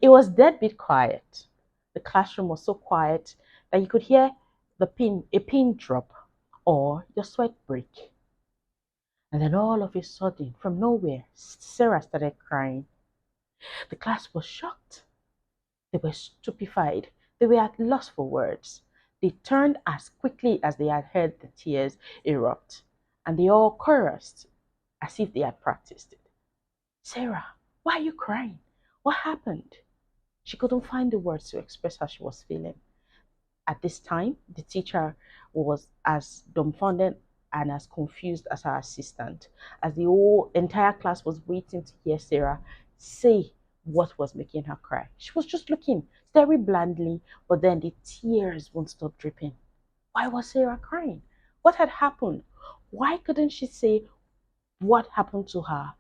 It was deadbeat quiet. The classroom was so quiet that you could hear a pin drop or your sweat break. And then all of a sudden, from nowhere, Sarah started crying. The class was shocked. They were stupefied. They were at loss for words. They turned as quickly as they had heard the tears erupt, and they all chorused as if they had practiced it. Sarah, why are you crying? What happened? She couldn't find the words to express how she was feeling. At this time, the teacher was as dumbfounded and as confused as her assistant, as the whole entire class was waiting to hear Sarah say what was making her cry. She was just looking very blandly, but then the tears won't stop dripping. Why was Sarah crying? What had happened? Why couldn't she say what happened to her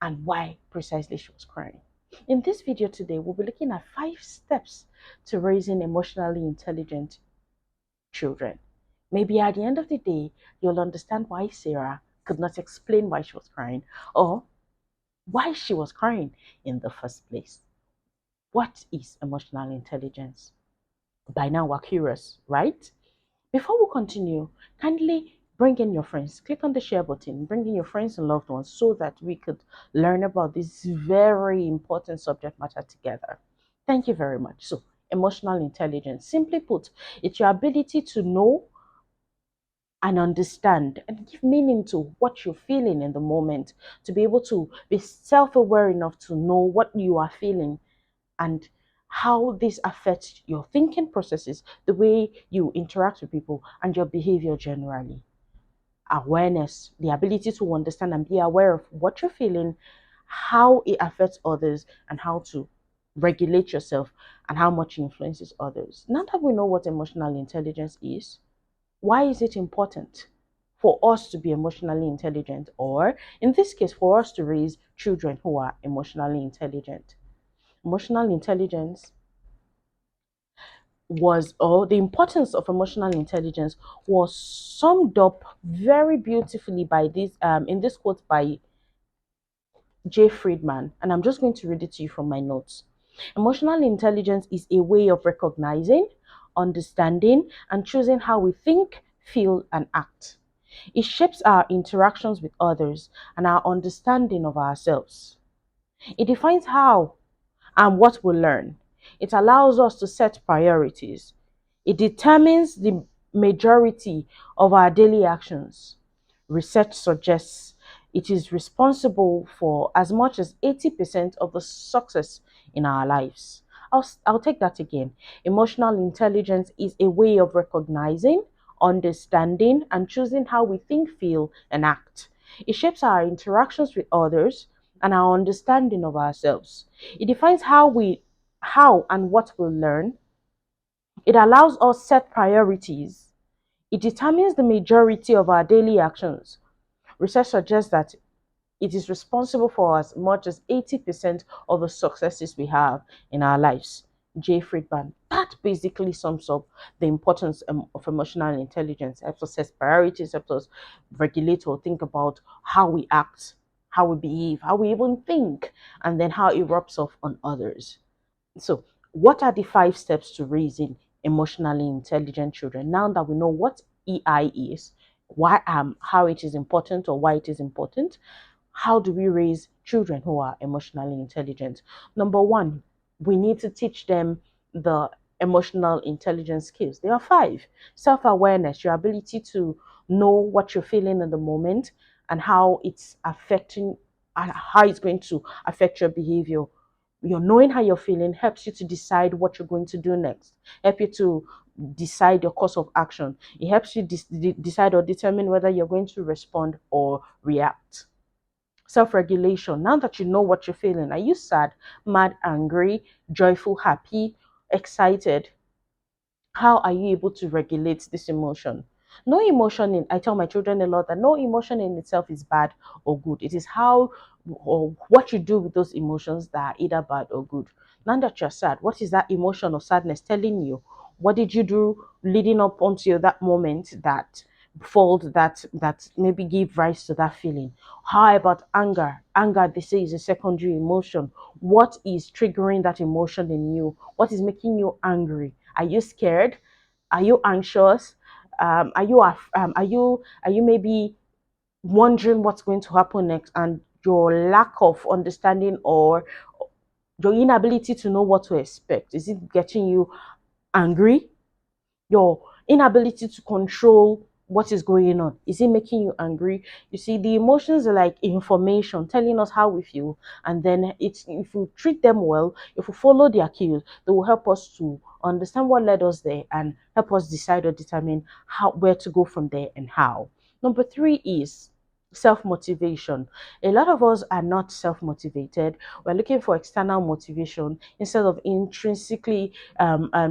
and why precisely she was crying? In this video today, we'll be looking at 5 steps to raising emotionally intelligent children. Maybe at the end of the day, you'll understand why Sarah could not explain why she was crying or why she was crying in the first place. What is emotional intelligence? By now, we're curious, right? Before we continue, kindly bring in your friends. Click on the share button, bring in your friends and loved ones so that we could learn about this very important subject matter together. Thank you very much. So, emotional intelligence, simply put, it's your ability to know and understand and give meaning to what you're feeling in the moment, to be able to be self aware enough to know what you are feeling and how this affects your thinking processes, the way you interact with people, and your behavior generally. Awareness, the ability to understand and be aware of what you're feeling, how it affects others, and how to regulate yourself and how much it influences others. Now that we know what emotional intelligence is, why is it important for us to be emotionally intelligent, or in this case, for us to raise children who are emotionally intelligent? Emotional intelligence was, or the importance of emotional intelligence was summed up very beautifully by this in this quote by J. Friedman, and I'm just going to read it to you from my notes. Emotional intelligence is a way of recognizing, understanding, and choosing how we think, feel, and act. It shapes our interactions with others and our understanding of ourselves. It defines how and what we learn. It allows us to set priorities. It determines the majority of our daily actions. Research suggests it is responsible for as much as 80% of the success in our lives. I'll take that again. Emotional intelligence is a way of recognizing, understanding, and choosing how we think, feel, and act. It shapes our interactions with others and our understanding of ourselves. It defines how and what we learn. It allows us set priorities. It determines the majority of our daily actions. Research suggests that it is responsible for as much as 80% of the successes we have in our lives. J. Friedman. That basically sums up the importance of emotional intelligence. Helps us set priorities, helps us regulate or think about how we act, how we behave, how we even think, and then how it rubs off on others. So, what are the 5 steps to raising emotionally intelligent children? Now that we know what EI is, why how it is important or why it is important, how do we raise children who are emotionally intelligent? Number one, we need to teach them the emotional intelligence skills. There are 5. Self-awareness, your ability to know what you're feeling in the moment and how it's affecting how it's going to affect your behavior. You're knowing how you're feeling helps you to decide what you're going to do next, help you to decide your course of action. It helps you decide or determine whether you're going to respond or react. Self-regulation, now that you know what you're feeling, are you sad, mad, angry, joyful, happy, excited? How are you able to regulate this emotion? No emotion in I tell my children a lot that no emotion in itself is bad or good. It is how or what you do with those emotions that are either bad or good. Now that you're sad, what is that emotion of sadness telling you? What did you do leading up onto that moment that fault that maybe give rise to that feeling. How about anger? Anger, they say, is a secondary emotion. What is triggering that emotion in you? What is making you angry? Are you scared? Are you anxious? Are you maybe wondering what's going to happen next, and your lack of understanding or your inability to know what to expect, is it getting you angry? Your inability to control what is going on, is it making you angry? You see, the emotions are like information telling us how we feel, and then it's, if we treat them well, if we follow their cues, they will help us to understand what led us there and help us decide or determine how, where to go from there and how. Number three is self-motivation. A lot of us are not self-motivated. We're looking for external motivation instead of intrinsically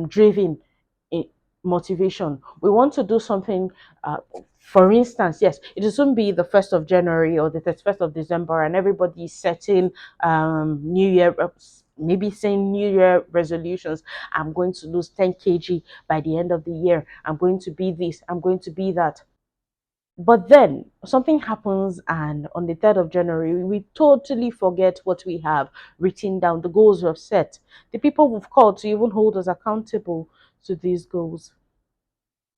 driven motivation. We want to do something. For instance, yes, it will soon be the 1st of January or the 31st of December, and everybody is setting New Year, maybe saying New Year resolutions. I'm going to lose 10 kg by the end of the year. I'm going to be this, I'm going to be that. But then something happens, and on the 3rd of January, we totally forget what we have written down, the goals we've set, the people we've called to even hold us accountable to these goals.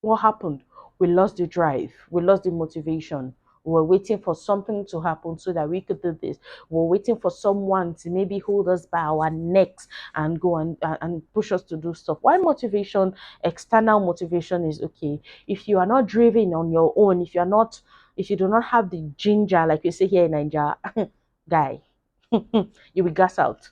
What happened? We lost the drive, we lost the motivation. We were waiting for something to happen so that we could do this. We were waiting for someone to maybe hold us by our necks and go and push us to do stuff. Why motivation, external motivation is okay. If you are not driven on your own, if you do not have the ginger, like we say here in Nigeria, guy, you will gas out.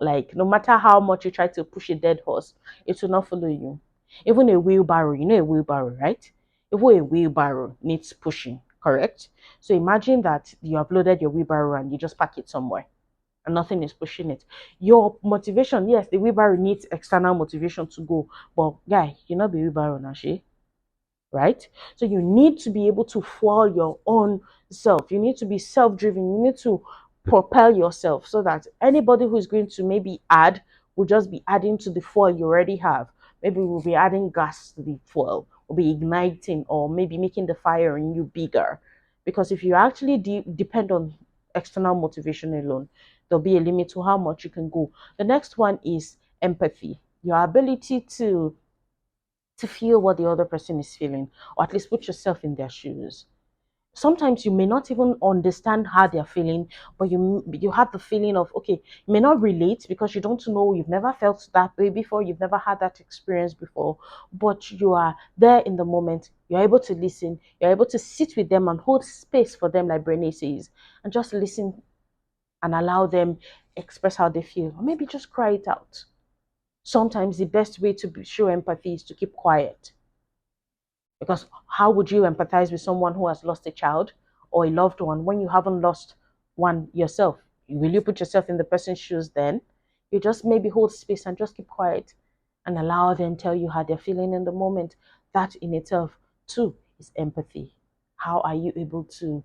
Like, no matter how much you try to push a dead horse, it will not follow you. Even a wheelbarrow, you know a wheelbarrow, right? Even a wheelbarrow needs pushing, correct? So imagine that you have loaded your wheelbarrow and you just park it somewhere and nothing is pushing it. Your motivation, yes, the wheelbarrow needs external motivation to go, but guy, you not be wheelbarrow now, she, right? So you need to be able to fuel your own self. You need to be self-driven. You need to propel yourself so that anybody who is going to maybe add will just be adding to the fuel you already have. Maybe we'll be adding gas to the fuel, we'll be igniting, or maybe making the fire in you bigger. Because if you actually depend on external motivation alone, there'll be a limit to how much you can go. The next one is empathy, your ability to feel what the other person is feeling, or at least put yourself in their shoes. Sometimes you may not even understand how they're feeling, but you have the feeling of, okay, you may not relate because you don't know, you've never felt that way before, you've never had that experience before, but you are there in the moment. You're able to listen, you're able to sit with them and hold space for them, like Brene says, and just listen and allow them express how they feel, or maybe just cry it out. Sometimes the best way to show empathy is to keep quiet. Because how would you empathize with someone who has lost a child or a loved one when you haven't lost one yourself? Will you put yourself in the person's shoes then? You just maybe hold space and just keep quiet and allow them tell you how they're feeling in the moment. That in itself too is empathy. How are you able to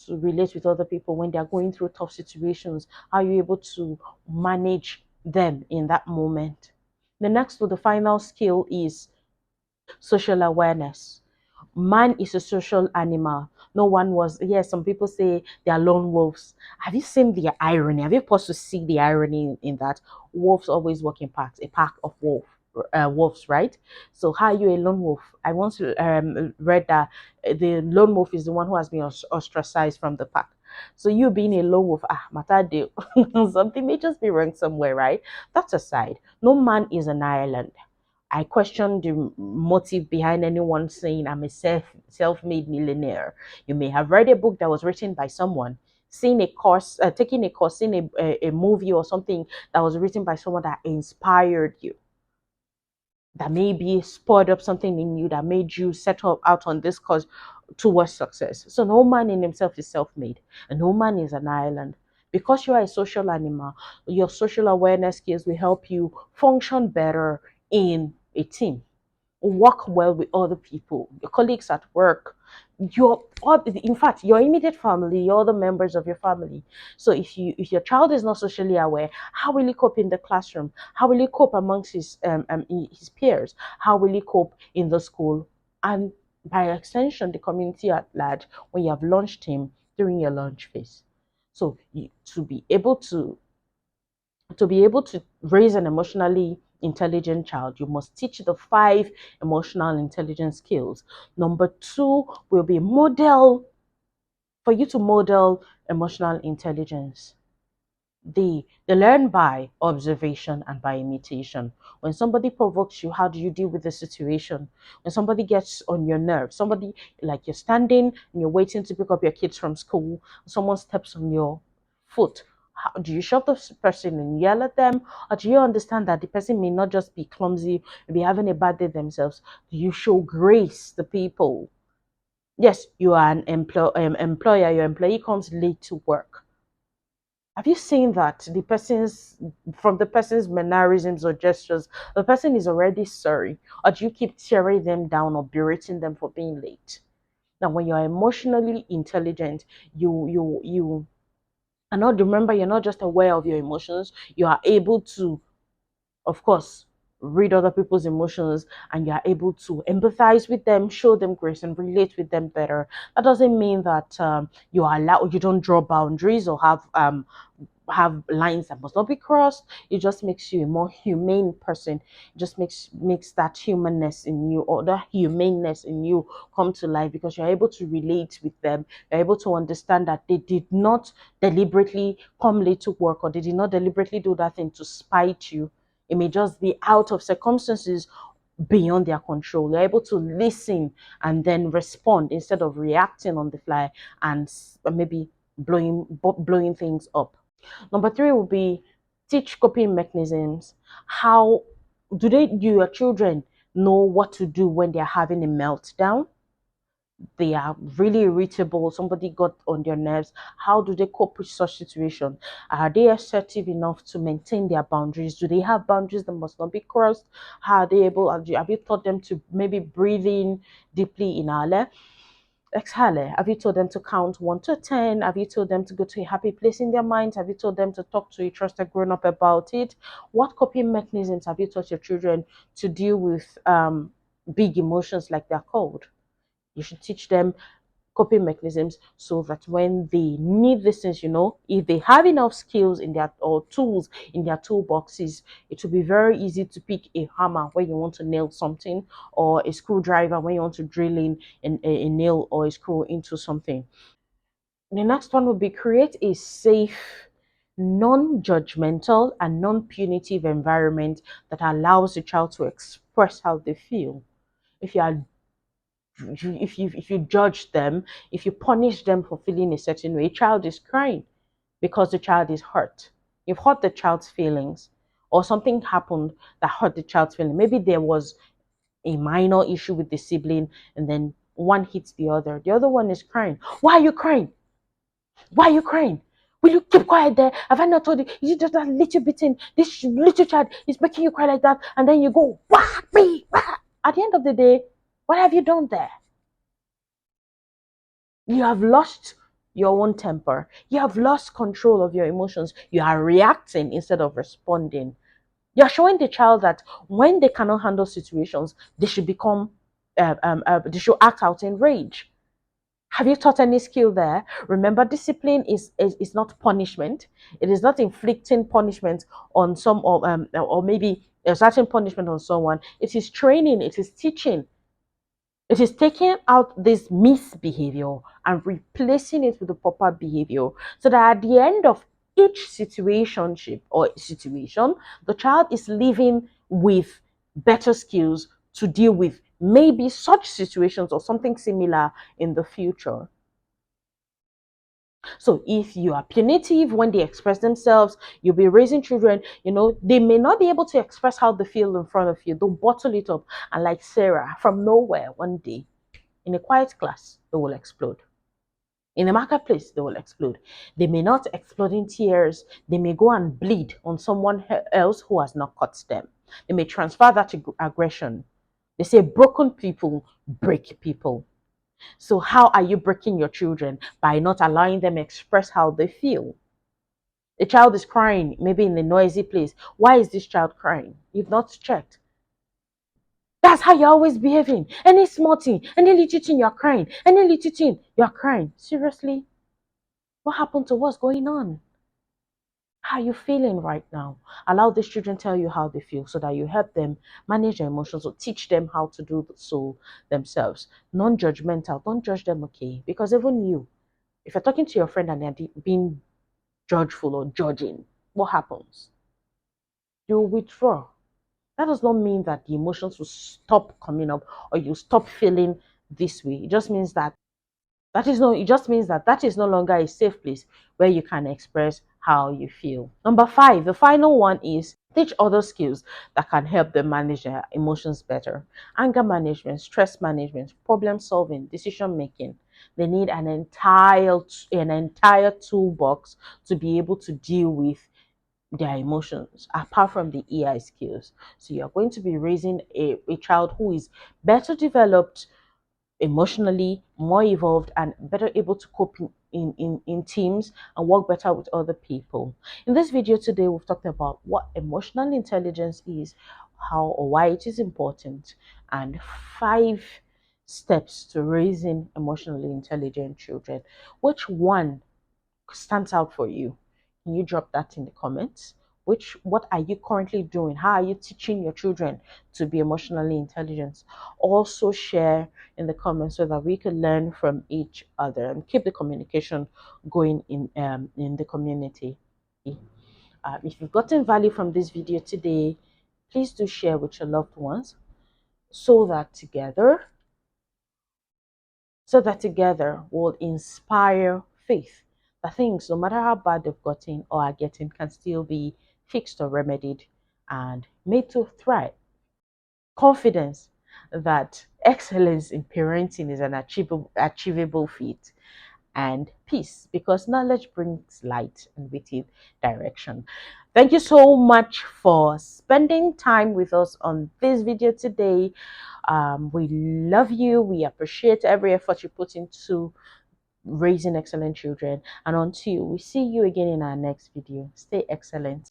relate with other people when they're going through tough situations? How are you able to manage them in that moment? The next or the final skill is social awareness. Man is a social animal. No one was, yes, some people say they are lone wolves. Have you seen the irony? Have you paused to see the irony in that? Wolves always walk in packs, a pack of wolves, right? So how are you a lone wolf? I once read that the lone wolf is the one who has been ostracized from the pack. So you being a lone wolf, matade, something may just be wrong somewhere, right? That's aside. No man is an island. I question the motive behind anyone saying I'm a self-made millionaire. You may have read a book that was written by someone, seen a course, taking a course, seen a movie or something that was written by someone that inspired you, that maybe spurred up something in you that made you set up out on this course towards success. So no man in himself is self-made, and no man is an island. Because you are a social animal, your social awareness skills will help you function better in a team, work well with other people, your colleagues at work, in fact, your immediate family, your other members of your family. So if your child is not socially aware, how will he cope in the classroom? How will he cope amongst his peers? How will he cope in the school? And by extension, the community at large, when you have launched him during your launch phase. So to be able to raise an emotionally intelligent child, you must teach the five emotional intelligence skills. Number two will be model for you to model emotional intelligence. They learn by observation and by imitation. When somebody provokes you, how do you deal with the situation? When somebody gets on your nerves, somebody, like, you're standing and you're waiting to pick up your kids from school, someone steps on your foot, how do you shove the person and yell at them, or do you understand that the person may not just be clumsy, be having a bad day themselves? Do you show grace to people? Yes, you are an employer. Your employee comes late to work. Have you seen that from the person's mannerisms or gestures, the person is already sorry? Or do you keep tearing them down or berating them for being late? Now, when you're emotionally intelligent, you and not remember, you're not just aware of your emotions, you are able to, of course, read other people's emotions, and you are able to empathize with them, show them grace, and relate with them better. That doesn't mean that you don't draw boundaries or have lines that must not be crossed. It just makes you a more humane person. It just makes that humanness in you, or that humaneness in you, come to life, because you're able to relate with them. You're able to understand that they did not deliberately come late to work, or they did not deliberately do that thing to spite you. It may just be out of circumstances beyond their control. You're able to listen and then respond instead of reacting on the fly and maybe blowing things up. Number three will be teach coping mechanisms. How do your children know what to do when they're having a meltdown? They are really irritable, somebody got on their nerves. How do they cope with such situation? Are they assertive enough to maintain their boundaries? Do they have boundaries that must not be crossed? How are they able, have you taught them to maybe breathe in deeply, inhale, exhale? Have you told them to count 1 to 10? Have you told them to go to a happy place in their minds? Have you told them to talk to a trusted grown up about it? What coping mechanisms have you taught your children to deal with big emotions, like they're called? You should teach them coping mechanisms, so that when they need these things, if they have enough skills in their or tools in their toolboxes, it will be very easy to pick a hammer when you want to nail something, or a screwdriver when you want to drill in a nail or a screw into something. The next one would be create a safe, non-judgmental and non-punitive environment that allows the child to express how they feel. If you are if you judge them, if you punish them for feeling a certain way, a child is crying because the child is hurt. You've hurt the child's feelings, or something happened that hurt the child's feeling. Maybe there was a minor issue with the sibling, and then one hits the other. The other one is crying. Why are you crying? Why are you crying? Will you keep quiet there? Have I not told you? Is it just that little bit in? This little child is making you cry like that, and then you go, wah, me, wah. At the end of the day, what have you done there? You have lost your own temper. You have lost control of your emotions. You are reacting instead of responding. You're showing the child that when they cannot handle situations, they should they should act out in rage. Have you taught any skill there? Remember, discipline is not punishment. It is not inflicting punishment on or maybe a certain punishment on someone. It is training. It is teaching. It is taking out this misbehavior and replacing it with the proper behavior, so that at the end of each situationship or situation, the child is living with better skills to deal with maybe such situations or something similar in the future. So if you are punitive when they express themselves, you'll be raising children, they may not be able to express how they feel in front of you. They'll bottle it up. And like Sarah, from nowhere one day, in a quiet class, they will explode. In a marketplace, they will explode. They may not explode in tears. They may go and bleed on someone else who has not caught them. They may transfer that to aggression. They say broken people break people. So how are you breaking your children? By not allowing them express how they feel. A child is crying, maybe in a noisy place. Why is this child crying? You've not checked. That's how you're always behaving. Any small thing, any little thing, you're crying. Any little thing, you're crying. Seriously? What happened to what's going on? How are you feeling right now? Allow these children tell you how they feel so that you help them manage their emotions or teach them how to do so themselves. Non-judgmental. Don't judge them, okay? Because even you, if you're talking to your friend and they're being judgeful or judging, what happens? You withdraw. That does not mean that the emotions will stop coming up or you stop feeling this way. It just means that it just means that that is no longer a safe place where you can express how you feel. Number five, the final one is teach other skills that can help them manage their emotions better. Anger management, stress management, problem solving, decision making. They need an entire toolbox to be able to deal with their emotions apart from the EI skills. So you're going to be raising a child who is better developed emotionally, more evolved, and better able to cope in teams and work better with other people. In this video today, we've talked about what emotional intelligence is, how or why it is important, and 5 steps to raising emotionally intelligent children. Which one stands out for you? Can you drop that in the comments? What are you currently doing? How are you teaching your children to be emotionally intelligent? Also share in the comments so that we can learn from each other and keep the communication going in the community. If you've gotten value from this video today, please do share with your loved ones so that together will inspire faith that things, no matter how bad they've gotten or are getting, can still be fixed or remedied and made to thrive. Confidence that excellence in parenting is an achievable feat, and peace because knowledge brings light and with it direction. Thank you so much for spending time with us on this video today. We love you. We appreciate every effort you put into raising excellent children. And until we see you again in our next video, stay excellent.